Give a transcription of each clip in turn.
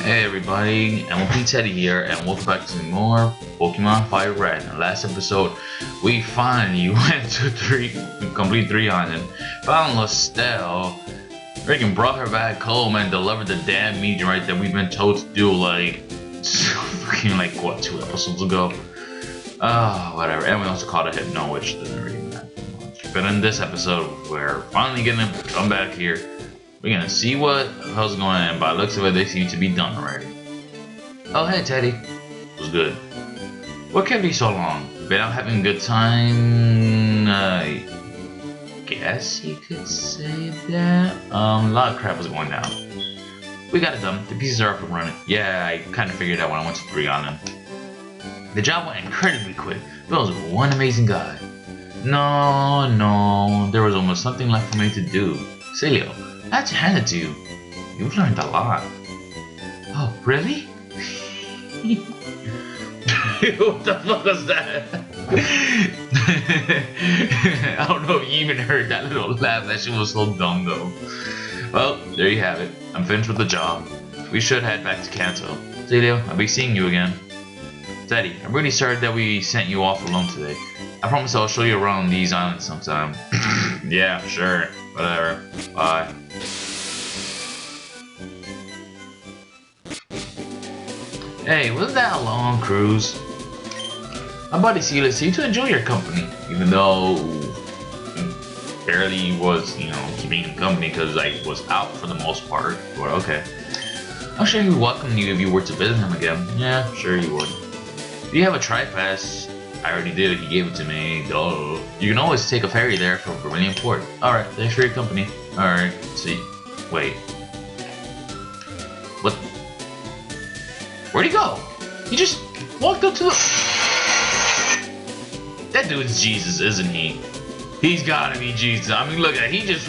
Hey everybody, MLP Teddy here, and welcome back to more Pokemon Fire Red. In the last episode, we finally went to complete 3 Island, found Lestelle, freaking brought her back home and delivered the damn meteorite that we've been told to do freaking what, 2 episodes ago? Whatever. And we also caught a Hypno, which didn't really matter much. But in this episode, we're finally gonna come back here. We're gonna see what hell's going on, and by the looks of it, they seem to be done already. Oh, hey, Teddy. It was good. What kept you so long? Been out having a good time? I guess you could say that. A lot of crap was going down. We got it done. The pieces are up and running. Yeah, I kind of figured out when I went to 3 Island. The job went incredibly quick. Bill was one amazing guy. No, there was almost nothing left for me to do. Celio, I had to hand it to you. You've learned a lot. Oh, really? What the fuck was that? I don't know if you even heard that little laugh. That shit was so dumb though. Well, there you have it. I'm finished with the job. We should head back to Kanto. Celio, I'll be seeing you again. Teddy, I'm really sorry that we sent you off alone today. I promise I'll show you around these islands sometime. Yeah, sure. Whatever. Bye. Hey, wasn't that a long cruise? My buddy Celio seemed to enjoy your company, even though barely was, keeping him company because I was out for the most part. But okay. I'm sure he would welcome you if you were to visit him again. Yeah, sure he would. Do you have a tri-pass? I already did. He gave it to me. Duh. You can always take a ferry there from Viridian Port. Alright, thanks for your company. Alright, see. Wait. What? Where'd he go? He just walked up to the... That dude's Jesus, isn't he? He's gotta be Jesus. I mean, look, he just...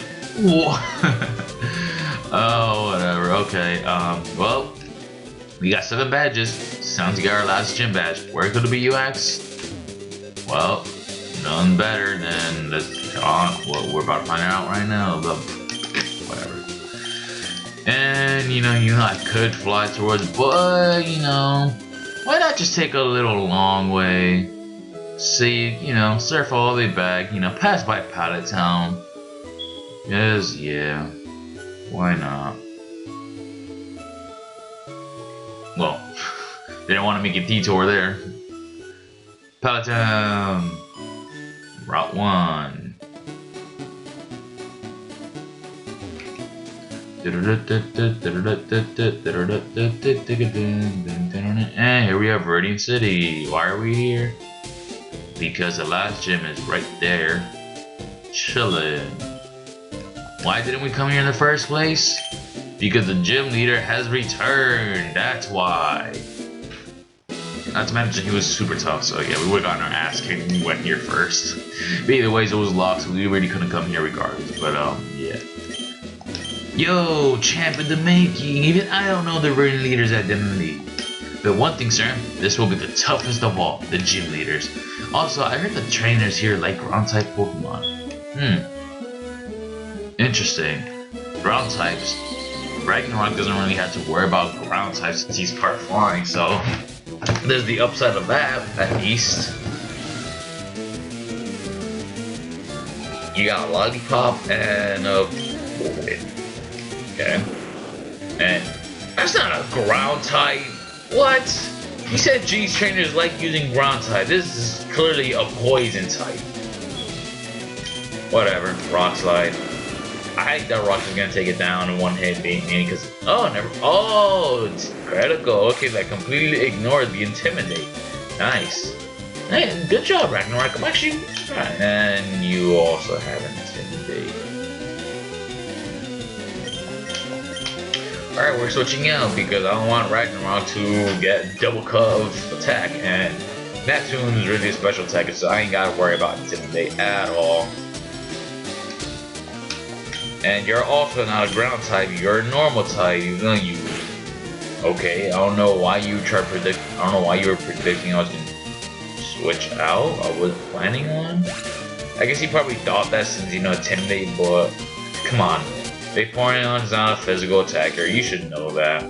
Oh, whatever. Okay, well... We got 7 badges. Sounds like our last gym badge. Where could it be, you ask? Well, none better than this. Well, we're about to find out right now. Whatever. And I could fly towards, but why not just take a little long way? See, surf all the way back. Pass by Pallet Town. Yes, yeah. Why not? Well, they don't want to make a detour there. Pallet Town. Route 1. And here we have Viridian City. Why are we here? Because the last gym is right there. Chillin'. Why didn't we come here in the first place? Because the gym leader has returned, that's why. Not to mention he was super tough, so yeah, we would've gotten our ass kicked when we went here first. But either ways, it was locked, so we really couldn't come here regardless, but yeah. Yo, champ in the making, even I don't know the Viridian leader's identity. But one thing, sir, this will be the toughest of all, the gym leaders. Also, I heard the trainers here like ground-type Pokemon. Interesting. Ground types. Ragnarok doesn't really have to worry about ground types since he's part flying, so there's the upside of that, at least. You got a Lollipop and a... Okay. And that's not a ground type. What? He said G's trainers like using ground type. This is clearly a poison type. Whatever. Rock Slide. I think that rock is gonna take it down in one hit, mainly because it's critical. Okay, that completely ignored the Intimidate. Nice. Hey, good job, Ragnarok. I'm actually alright. And you also have Intimidate. Alright, we're switching out because I don't want Ragnarok to get double cove attack, and Neptune is really a special attacker, so I ain't gotta worry about Intimidate at all. And you're also not a ground type, you're a normal type, okay, I don't know why you were predicting I was gonna switch out. I was planning on. I guess he probably thought that since Intimidate, but come on. Vaporeon is not a physical attacker, you should know that.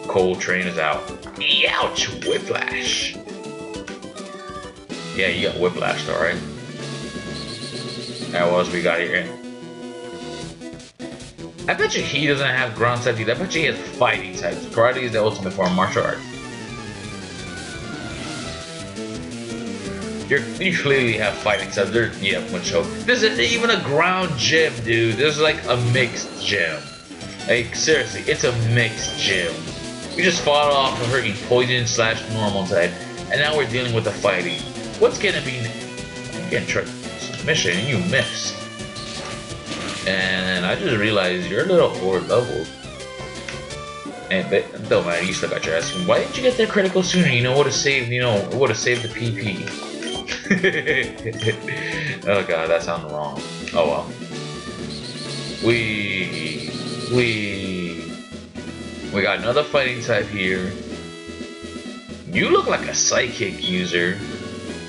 Cold Train is out. Ouch! Whiplash. Yeah, you got Whiplash though, right? Alright, what else we got here? I bet you he doesn't have ground types either. I bet you he has fighting types. Karate is the ultimate form of martial arts. You clearly have fighting types. Yeah, Muncho. This isn't even a ground gym, dude. This is like a mixed gym. Like, seriously, it's a mixed gym. We just fought off of hurting poison / normal type, and now we're dealing with the fighting. What's gonna be... I'm getting tricked. Submission, and you missed. And I just realized you're a little over leveled. And don't matter, you still got your ass. Why didn't you get that critical sooner? You know, would have saved, would have saved the PP. Oh god, that sounded wrong. Oh well. We got another fighting type here. You look like a psychic user.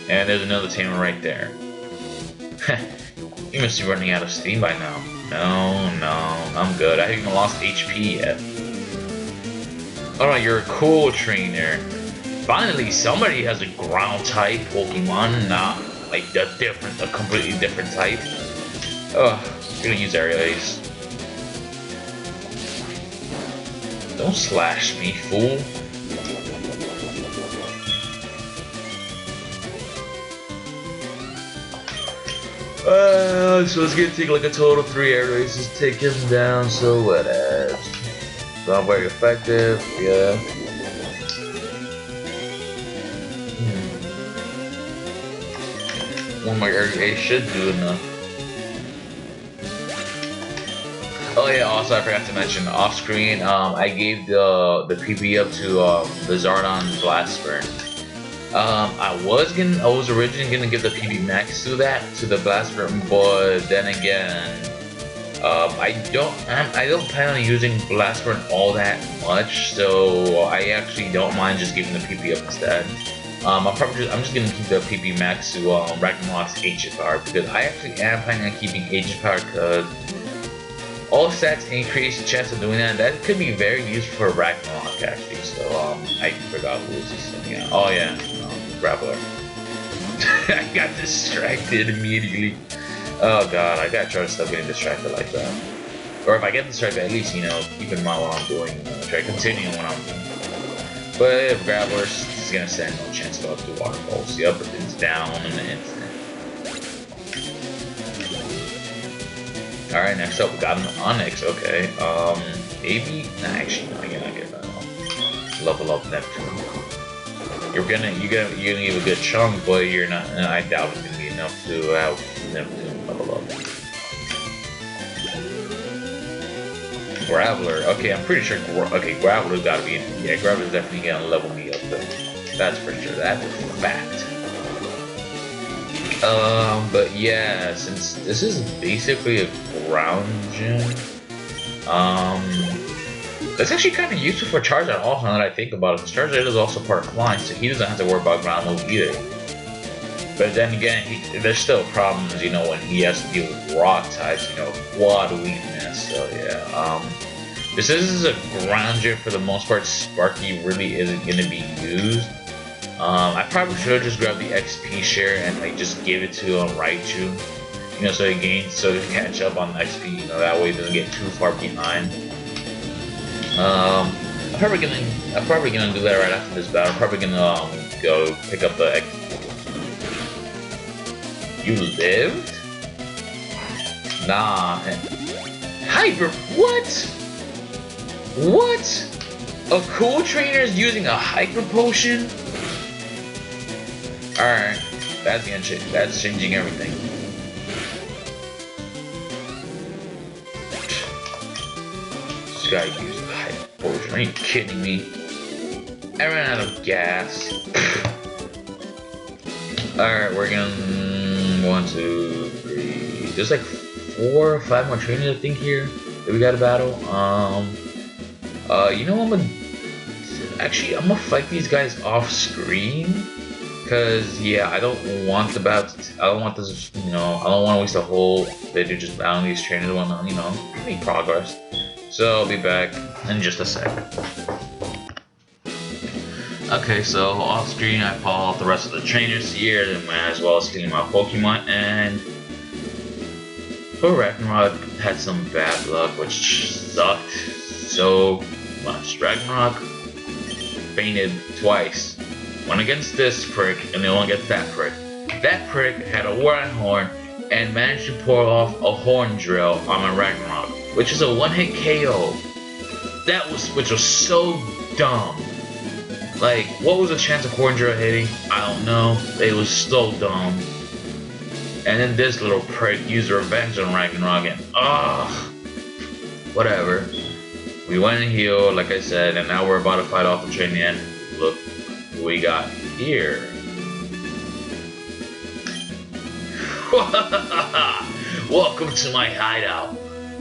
And there's another tamer right there. You must be running out of steam by now. No, I'm good. I haven't even lost HP yet. Alright, you're a cool trainer. Finally, somebody has a ground type Pokemon, not like a completely different type. Ugh, I'm gonna use Area Ace. Don't slash me, fool. So it's gonna take like a total of 3 air races to take him down, so what else? Not very effective, yeah. One more air race should do enough. Oh yeah, also I forgot to mention, off screen, I gave the PP up to the Zardon Blastburn. I was originally gonna give the PB Max to the Blaster, but then again, I don't plan on using Blaster all that much, so I actually don't mind just giving the PP up instead. I'm just gonna keep the PP Max to Ragnarok's Ancient Power, because I actually am planning on keeping Ancient Power, because all stats increase the chance of doing that. That could be very useful for Ragnarok actually. So I forgot who was this thing. Yeah. Oh yeah. Grappler. I got distracted immediately. Oh god, I gotta try to stop getting distracted like that. Or if I get distracted, at least, keep in mind what I'm doing. Try to continue what I'm doing. But if Grappler is gonna stand no chance to go up to waterfalls. The upper is down in an instant. Alright, next up we got an Onyx, okay. Maybe? Nah, actually, no, you're not getting that. Level up Neptune. You're gonna give a good chunk, but you're not. I doubt it's gonna be enough to have Neptune level up. Graveler. Okay, I'm pretty sure. Okay, Graveler's gotta be. Yeah, Graveler's definitely gonna level me up though. That's for sure. That's a fact. But yeah, since this is basically a ground gym, that's actually kind of useful for Charizard also, now that I think about it, because Charizard is also part of Flying, so he doesn't have to worry about ground moves either. But then again, there's still problems, when he has to deal with rock types, quad weakness, so yeah. This is a ground gym for the most part. Sparky really isn't going to be used. I probably should have just grabbed the XP share and just give it to Raichu, so he catch up on XP, that way he doesn't get too far behind. I'm probably gonna do that right after this battle. I'm probably gonna go pick up the XP. You lived? Nah. Hyper? What? What? A cool trainer is using a hyper potion? Alright, that's changing everything. This guy used a hyper potion. Are you kidding me? I ran out of gas. Alright, we're gonna 1, 2, 3. There's like 4 or 5 more trainers I think here that we gotta battle. I'm gonna fight these guys off screen. Cause yeah, I don't want this, I don't want to waste a whole video just battling these trainers and whatnot, make progress. So I'll be back in just a sec. Okay, so off screen I follow off the rest of the trainers here, then as well as cleaning my Pokemon, and poor Ragnarok had some bad luck, which sucked so much. Ragnarok fainted twice. One against this prick, and the one against that prick. That prick had a Rhyhorn and managed to pull off a Horn Drill on my Ragnarok, which is a one-hit KO. Which was so dumb. Like, what was the chance of Horn Drill hitting? I don't know. It was so dumb. And then this little prick used revenge on Ragnarok, and whatever. We went and healed, like I said, and now we're about to fight off the train, and look what we got here. Welcome to my hideout.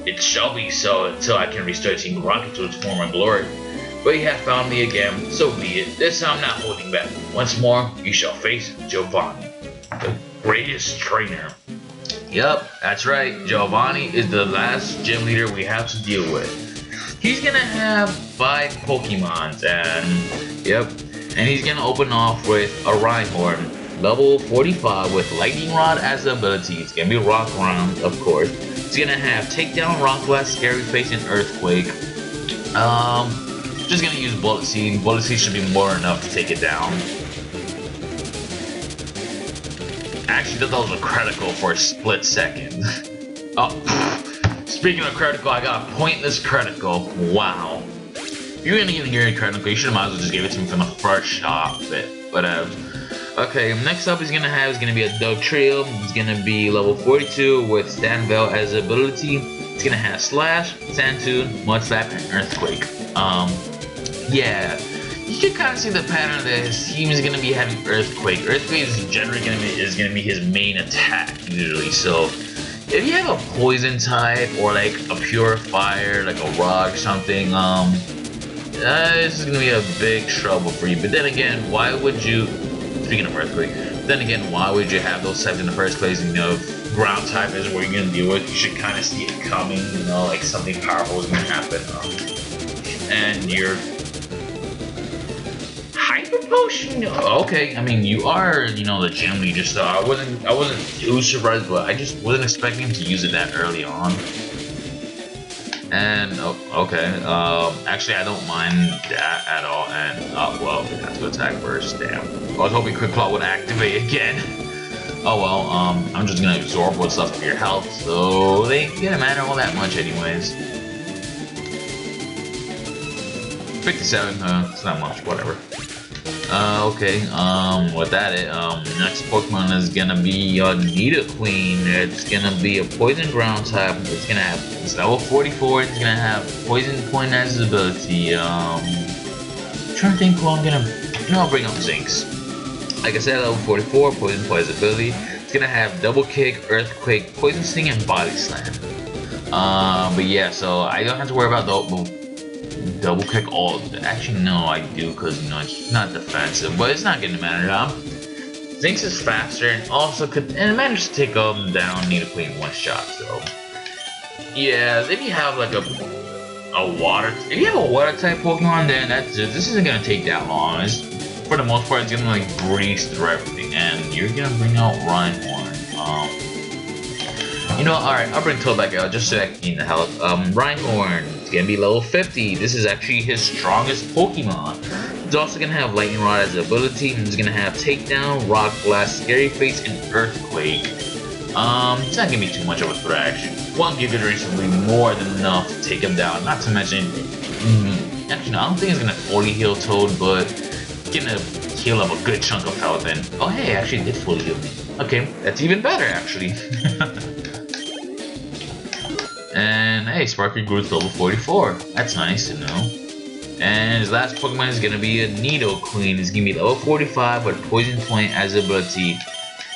It shall be so until I can restore Team Rocket to its former glory. But you have found me again, so be it. This time I'm not holding back. Once more, you shall face Giovanni, the greatest trainer. Yup, that's right. Giovanni is the last gym leader we have to deal with. He's gonna have 5 Pokemons, and yep, and he's gonna open off with a Rhyhorn, level 45 with Lightning Rod as the ability. It's gonna be Rock Round, of course. It's gonna have Takedown, Rock Blast, Scary Face, and Earthquake. Just gonna use Bullet Seed. Bullet Seed should be more than enough to take it down. Actually, that was a critical for a split second. Speaking of critical, I got a pointless critical. Wow. If you're gonna get a critical, you should might as well just give it to me from the first shot. But whatever. Okay, next up is gonna be a Doug Trio. It's gonna be level 42 with Stanville as ability. It's gonna have Slash, Sandtune, Mud Slap, and Earthquake. Yeah, you can kind of see the pattern of this. He is gonna be having Earthquake. Earthquake is generally gonna be his main attack usually. So if you have a Poison type or like a Pure Fire, like a Rock or something, this is gonna be a big trouble for you. But then again, why would you? Speaking of Earthquake, then again, why would you have those types in the first place? You know, if Ground type is what you're gonna deal with. You should kind of see it coming. You know, like something powerful is gonna happen, and you're Hyper Potion. Okay, I mean, you are, you know, the gym leader, so I wasn't too surprised, but I just wasn't expecting him to use it that early on. And okay, actually I don't mind that at all. And well, we have to attack first. Damn, I was hoping Quick Claw would activate again. Oh well, I'm just gonna absorb what's left of your health, so they didn't matter all that much anyways. 57, it's not much, whatever. Okay, with that, next Pokemon is gonna be Nidoqueen. It's gonna be a Poison Ground type. It's level 44. It's gonna have Poison Point as its ability. Trying to think who I'm gonna. I'll bring up Zinx. Like I said, level 44, Poison Point as ability. It's gonna have Double Kick, Earthquake, Poison Sting, and Body Slam. But yeah, so I don't have to worry about the Double Kick. Actually no, I do, because you know it's not defensive, but it's not gonna matter. Zinx is faster and also managed to take down Nidoqueen in one shot. So yeah, if you have like if you have a water type Pokemon, then this isn't gonna take that long. For the most part, it's gonna like breeze through everything, and you're gonna bring out Rhyhorn. You know, alright, I'll bring Toad back out just so I can gain the health. Rhyhorn, it's gonna be level 50. This is actually his strongest Pokemon. It's also gonna have Lightning Rod as an ability. It's gonna have Takedown, Rock Blast, Scary Face, and Earthquake. It's not gonna be too much of a threat, actually. One Giga Drain will be more than enough to take him down. Not to mention, actually, no, I don't think it's gonna fully heal Toad, but it's gonna heal up a good chunk of health. And oh, hey, actually, it did fully heal me. Okay, that's even better, actually. And hey, Sparky grew to level 44. That's nice to know. And his last Pokemon is gonna be a Nidoqueen. It's gonna be level 45 with Poison Point as ability.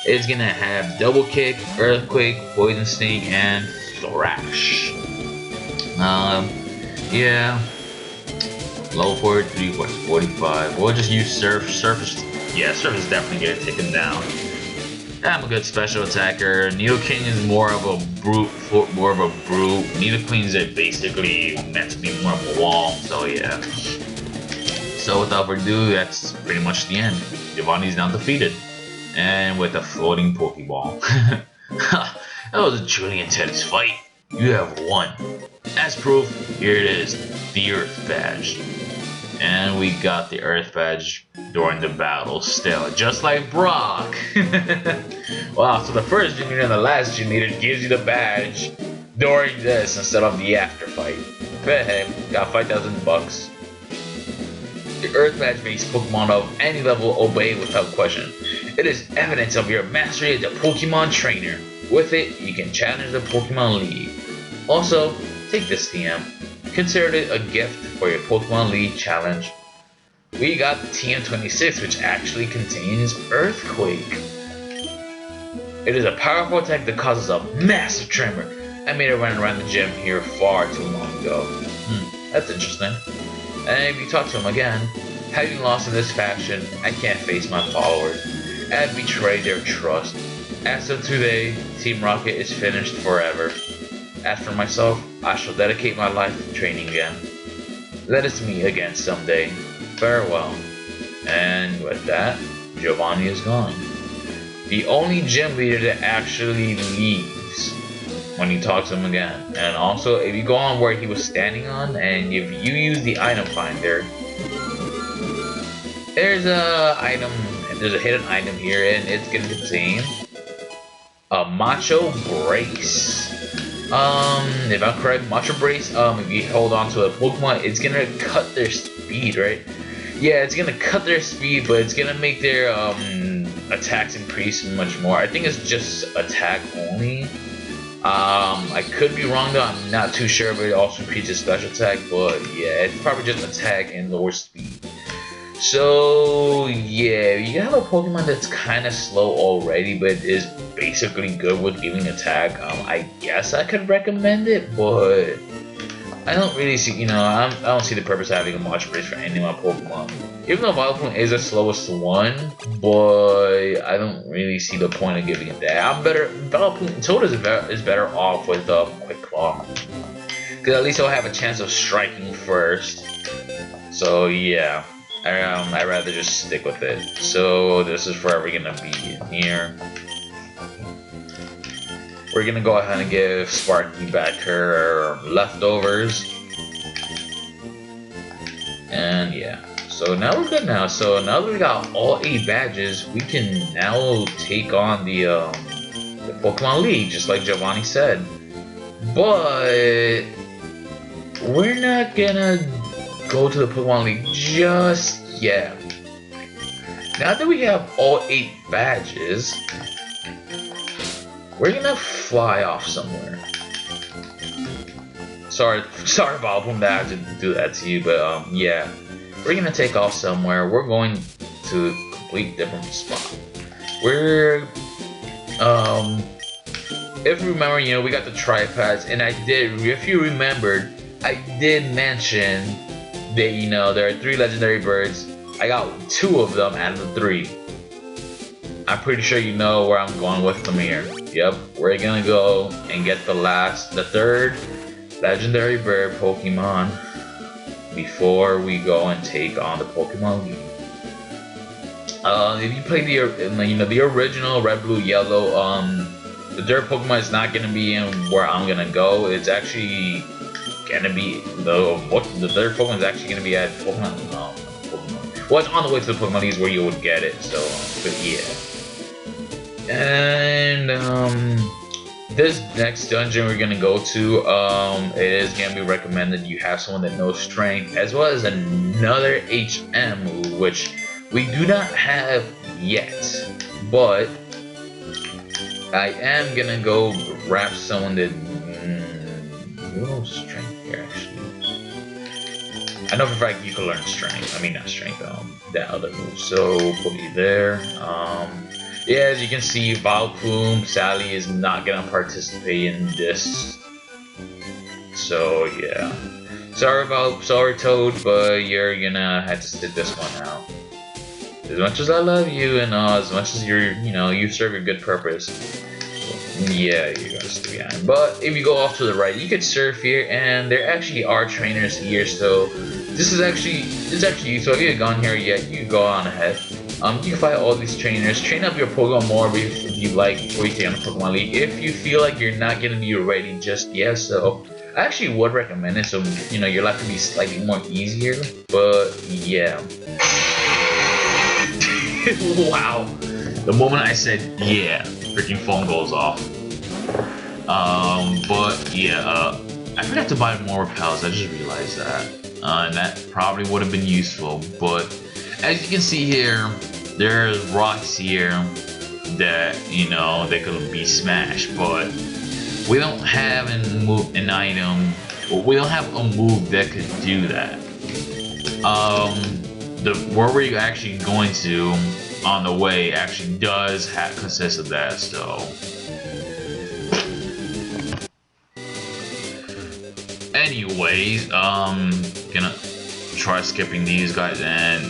It's gonna have Double Kick, Earthquake, Poison Sting, and Thrash. Yeah. Level 43, what's 45? We'll just use Surf. Surf is definitely gonna take him down. I'm a good special attacker. Nidoking is more of a brute. Nidoqueen is basically meant to be more of a wall. So yeah. So without further ado, that's pretty much the end. Giovanni's now defeated. And with a floating Pokeball. Ha! That was a truly intense fight. You have won. As proof, here it is, the Earth Badge. And we got the Earth Badge during the battle still, just like Brock. Wow, so the first gym leader and the last gym leader gives you the badge during this instead of the after fight. But hey, got $5,000. The Earth Badge makes Pokemon of any level obey without question. It is evidence of your mastery as a Pokemon trainer. With it, you can challenge the Pokemon League. Also, take this TM. Consider it a gift for your Pokemon League challenge. We got TM26, which actually contains Earthquake. It is a powerful attack that causes a massive tremor. I made it run around the gym here far too long ago. That's interesting. And if you talk to him again, having lost in this fashion, I can't face my followers. I have betrayed their trust. As of today, Team Rocket is finished forever. As for myself, I shall dedicate my life to training again. Let us meet again someday. Farewell. And with that, Giovanni is gone. The only gym leader that actually leaves when you talk to him again. And also, if you go on where he was standing on, and if you use the item finder, there's a hidden item here, and it's gonna contain a Macho Brace. If I'm correct, Macho Brace, if you hold on to a Pokemon, it's gonna cut their speed, right? Yeah, it's gonna cut their speed, but it's gonna make their attacks increase much more. I think it's just attack only. I could be wrong though, I'm not too sure, but it also increases special attack, but yeah, it's probably just attack and lower speed. So yeah, you have a Pokemon that's kind of slow already, but is basically good with giving attack. I guess I could recommend it, but I don't really see, I don't see the purpose of having a Macho Brace for any of my Pokemon. Even though Vileplume is the slowest one, but I don't really see the point of giving it that. Vileplume is better off with Quick Claw, because at least I'll have a chance of striking first. So yeah. I'd rather just stick with it. So this is forever gonna be in here. We're gonna go ahead and give Sparky back her leftovers. And yeah. So now we're good now. So now that we got all 8 badges, we can now take on the Pokemon League, just like Giovanni said. But we're not gonna go to the Pokemon League just yet. Now that we have all 8 badges, we're gonna fly off somewhere. Sorry, Vileplume, that I had to do that to you, but yeah, we're gonna take off somewhere. We're going to a complete different spot. We're if you remember, we got the tripads, and if you remembered, I did mention that, there are 3 legendary birds. I got 2 of them out of the 3. I'm pretty sure you know where I'm going with them here. Yep, we're gonna go and get the 3rd legendary bird Pokemon before we go and take on the Pokemon League. If you play the original Red, Blue, Yellow, the dirt Pokemon is not gonna be in where I'm gonna go. It's actually gonna be the third Pokemon is actually gonna be at Pokemon. Well, it's on the way to the Pokemon League where you would get it. So, but yeah. And this next dungeon we're gonna go to, it is gonna be recommended you have someone that knows strength, as well as another HM move, which we do not have yet, but I am gonna go grab someone that knows strength here actually. I know for a fact you can learn strength. I mean not strength, that other move. So put me there. Yeah, as you can see, Vileplume, Sally is not gonna participate in this. So yeah. Sorry Toad, but you're gonna have to sit this one out. As much as I love you, and as much as you serve a good purpose, yeah, you're gonna stay behind. But if you go off to the right, you could surf here, and there actually are trainers here. So this is actually, it's actually, so if you haven't gone here yet, you can go on ahead. You can fight all these trainers, train up your Pokemon more if you like before you take on the Pokemon League. If you feel like you're not gonna be ready just yet, so I actually would recommend it. So you know your life can be slightly more easier. But yeah, wow. The moment I said yeah, freaking phone goes off. But yeah, I forgot to buy more repels. I just realized that, and that probably would have been useful. But as you can see here, there's rocks here that, you know, they could be smashed, but we don't have an item, or we don't have a move that could do that. Where we're actually going to on the way actually does consist of that, so. Anyways, gonna try skipping these guys, and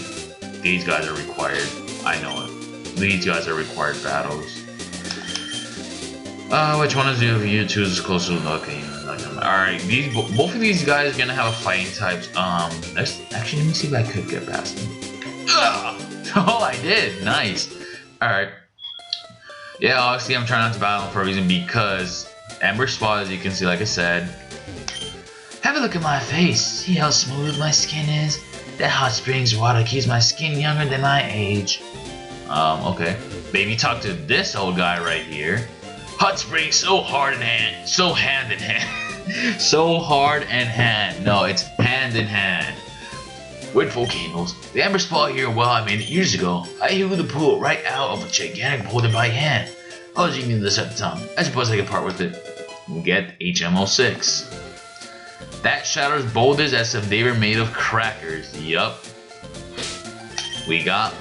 these guys are required. I know it. These guys are required battles. Which one of you two is closer to okay? Alright, both of these guys are gonna have a fighting types. Actually, let me see if I could get past them. Ugh! Oh, I did. Nice. Alright. Yeah, obviously I'm trying not to battle for a reason because Ember Spot, as you can see, like I said. Have a look at my face. See how smooth my skin is? That hot springs water keeps my skin younger than my age. Okay. Maybe talk to this old guy right here. Hot springs so hard in hand, so hand in hand. So hard and hand. No, it's hand in hand. With volcanoes. The Ember Spot here, well, I made it years ago. I healed the pool right out of a gigantic boulder by hand. How did you mean this at the time? I suppose I can part with it. We'll get HM06. That shatters boulders as if they were made of crackers. Yup. We got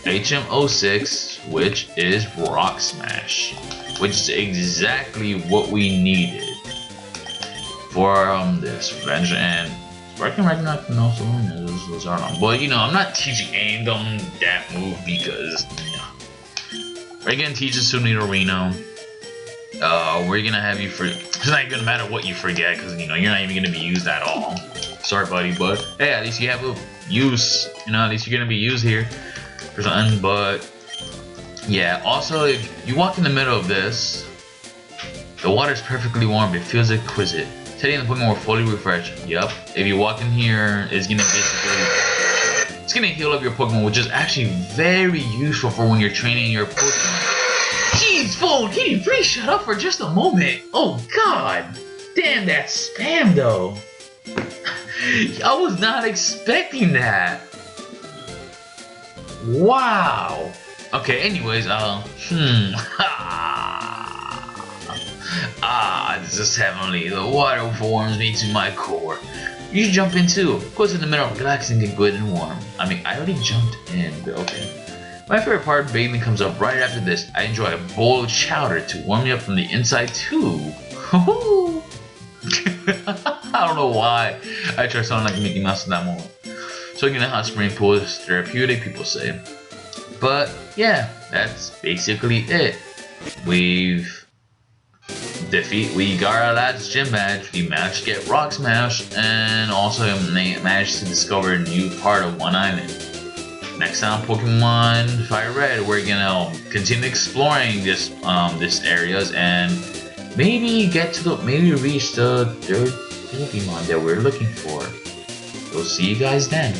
HM06, which is Rock Smash, which is exactly what we needed for this Revenge and Sparking Ragnarok can also learn those are on. But you know, I'm not teaching any of them that move because we're gonna teach us Sunito Reno. We're gonna have you for. It's not gonna matter what you forget because you know you're not even gonna be used at all. Sorry, buddy, but hey, at least you have a use. You know, at least you're gonna be used here for something. But yeah, also if you walk in the middle of this, the water is perfectly warm. It feels exquisite. Teddy and the Pokemon were fully refreshed. Yup. If you walk in here, it's gonna basically heal up your Pokemon, which is actually very useful for when you're training your Pokemon. Jeez, phone, can you please shut up for just a moment? Oh God, damn that spam though. I was not expecting that. Wow. Okay, anyways, this is heavenly. The water warms me to my core. You should jump in too. Of course, in the middle, relax and get good and warm. I mean, I already jumped in, but okay. My favorite part of bathing comes up right after this. I enjoy a bowl of chowder to warm me up from the inside too. I don't know why I try to sound like Mickey Mouse in that moment. Soaking in a hot spring pool is therapeutic, people say. But yeah, that's basically it. We got our last gym badge, we managed to get Rock Smash, and also managed to discover a new part of One Island. Next time Pokemon Fire Red, we're gonna continue exploring this areas and maybe reach the third Pokemon that we're looking for. We'll see you guys then.